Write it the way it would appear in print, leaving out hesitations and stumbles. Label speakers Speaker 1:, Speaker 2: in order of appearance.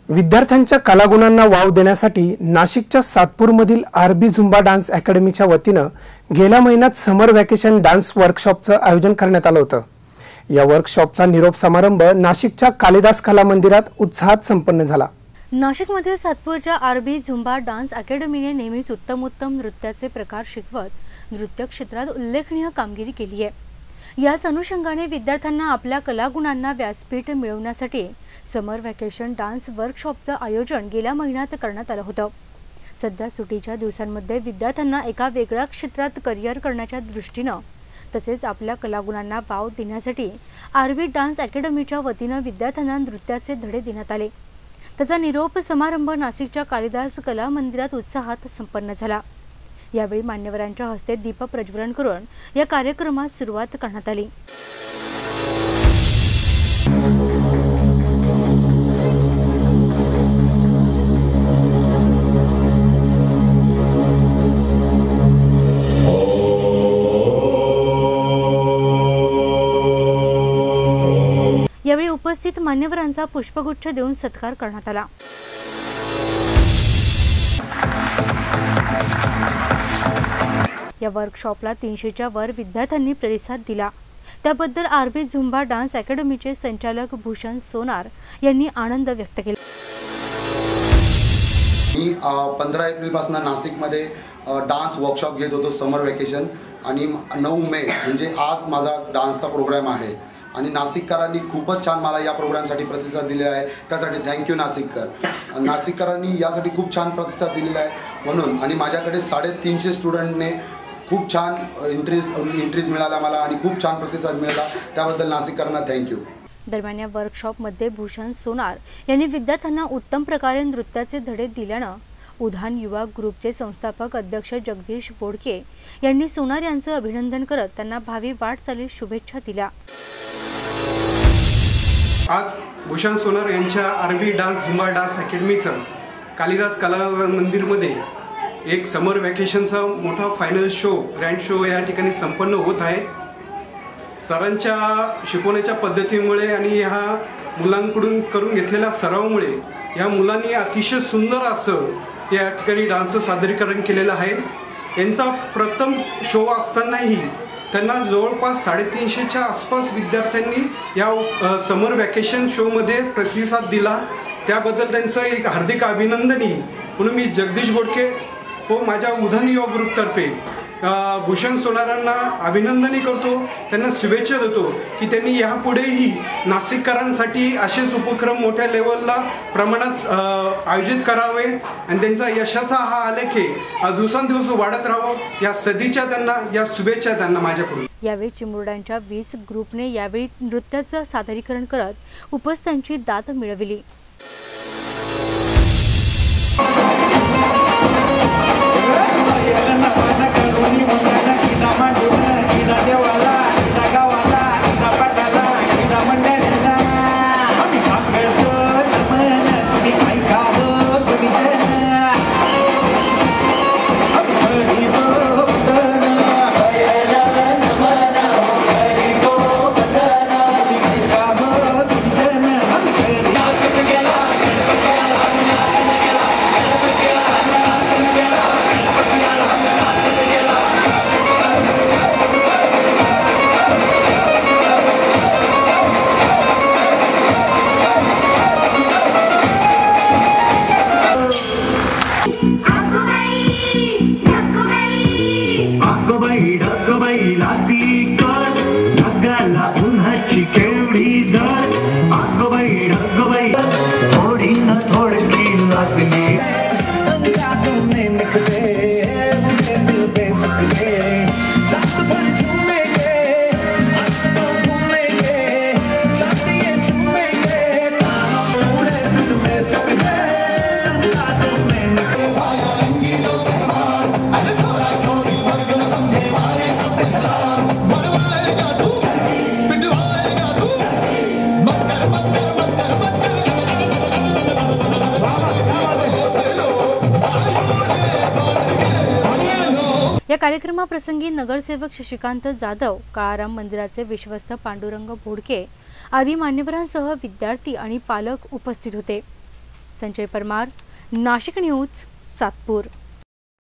Speaker 1: विद्यार्थ्यांच्या कलागुणांना वाव देण्यासाठी नाशिकच्या सातपूरमधील आरबी झुंबा डान्स अकॅडमीच्या वतीनं गेल्या महिन्यात समर व्हॅकेशन डान्स वर्कशॉपचं आयोजन करण्यात आलं होतं। या वर्कशॉपचा निरोप समारंभ नाशिकच्या कालिदास कला मंदिरात उत्साहात संपन्न झाला।
Speaker 2: नाशिकमधील सातपूरच्या आरबी झुंबा डान्स अकॅडमीने नेहमीच उत्तम नृत्याचे प्रकार शिकवत नृत्य क्षेत्रात उल्लेखनीय कामगिरी केली आहे। याच अनुषंगाने विद्यार्थ्यांना आपल्या कलागुणांना व्यासपीठ मिळवण्यासाठी समर व्हॅकेशन डान्स वर्कशॉपचं आयोजन गेल्या महिन्यात करण्यात आलं होतं। सध्या सुट्टीच्या दिवसांमध्ये विद्यार्थ्यांना एका वेगळ्या क्षेत्रात करिअर करण्याच्या दृष्टीनं तसेच आपल्या कलागुणांना वाव देण्यासाठी आरबी डान्स अकॅडमीच्या वतीनं विद्यार्थ्यांना नृत्याचे धडे देण्यात आले। त्याचा निरोप समारंभ नाशिकच्या कालिदास कला मंदिरात उत्साहात संपन्न झाला। यावेळी मान्यवरांच्या हस्ते दीप प्रज्वलन करून या कार्यक्रमास सुरुवात करण्यात आली। यावेळी उपस्थित मान्यवरांचा पुष्पगुच्छ देऊन सत्कार करण्यात आला। या वर्कशॉपला 300च्या वर विद्यार्थ्यांनी प्रतिसाद दिला। त्याबद्दल आरबी झुंबा डान्स अकॅडमीचे संचालक भूषण सोनार यांनी आनंद व्यक्त केला।
Speaker 3: मी 15 एप्रिल पासून नाशिकमध्ये डान्स वर्कशॉप घेत होतो समर व्हॅकेशन आणि 9 मे म्हणजे आज माझा डान्सचा प्रोग्राम आहे आणि नाशिककरांनी खूपच छान मला या प्रोग्रामसाठी प्रतिसाद दिलेला आहे। त्यासाठी थँक्यू नाशिककर। नाशिककरांनी यासाठी खूप छान प्रतिसाद दिलेला आहे म्हणून आणि माझ्याकडे 350 स्टुडंटने खूप छान इंटरेस्ट मिळाला मला आणि खूप छान प्रतिसाद मिळाला, त्याबद्दल नाशिककरांना थँक्यू।
Speaker 2: दरम्यान या वर्कशॉपमध्ये भूषण सोनार यांनी विद्यार्थ्यांना उत्तम प्रकारे नृत्याचे धडे दिल्यानं उधान युवा ग्रुपचे संस्थापक अध्यक्ष जगदीश बोडके यांनी सोनार यांचं अभिनंदन करत त्यांना भावी वाटचालीस शुभेच्छा दिल्या।
Speaker 4: आज भूषण सोनार यांच्या आरबी डान्स झुंबा डान्स अकॅडमीचं कालिदास कला मंदिरमध्ये एक समर व्हॅकेशनचा मोठा फायनल शो ग्रँड शो या ठिकाणी संपन्न होत आहे। सरांच्या शिकवण्याच्या पद्धतीमुळे आणि ह्या मुलांकडून करून घेतलेल्या सरावामुळे या मुलांनी अतिशय सुंदर असं या ठिकाणी डान्सचं सादरीकरण केलेलं आहे। यांचा प्रथम शो असतानाही त्यांना जवळपास 350च्या आसपास विद्यार्थ्यांनी या समर व्हॅकेशन शोमध्ये प्रतिसाद दिला, त्याबद्दल त्यांचं एक हार्दिक अभिनंदनी म्हणून मी जगदीश बोडके व माझ्या उधान युवा ग्रुपतर्फे भूषण सोनारांना अभिनंदनी करतो, त्यांना शुभेच्छा देतो की त्यांनी यापुढेही नाशिककरांसाठी असेच उपक्रम मोठ्या लेवलला प्रमाणात आयोजित करावे आणि त्यांचा यशाचा हा आलेख दिवसांदिवस वाढत राहावं या सदिच्छा त्यांना, या शुभेच्छा त्यांना माझ्याकडून।
Speaker 2: यावेळी चिमुरड्यांच्या 20 ग्रुपने यावेळी नृत्याचं सादरीकरण करत उपस्थितांची दाद मिळविली। या कार्यक्रमाप्रसंगी नगरसेवक शशिकांत जाधव, काळाराम मंदिराचे विश्वस्त पांडुरंग बोडके आदी मान्यवरांसह विद्यार्थी आणि पालक उपस्थित होते। संजय परमार, नाशिक न्यूज, सातपूर।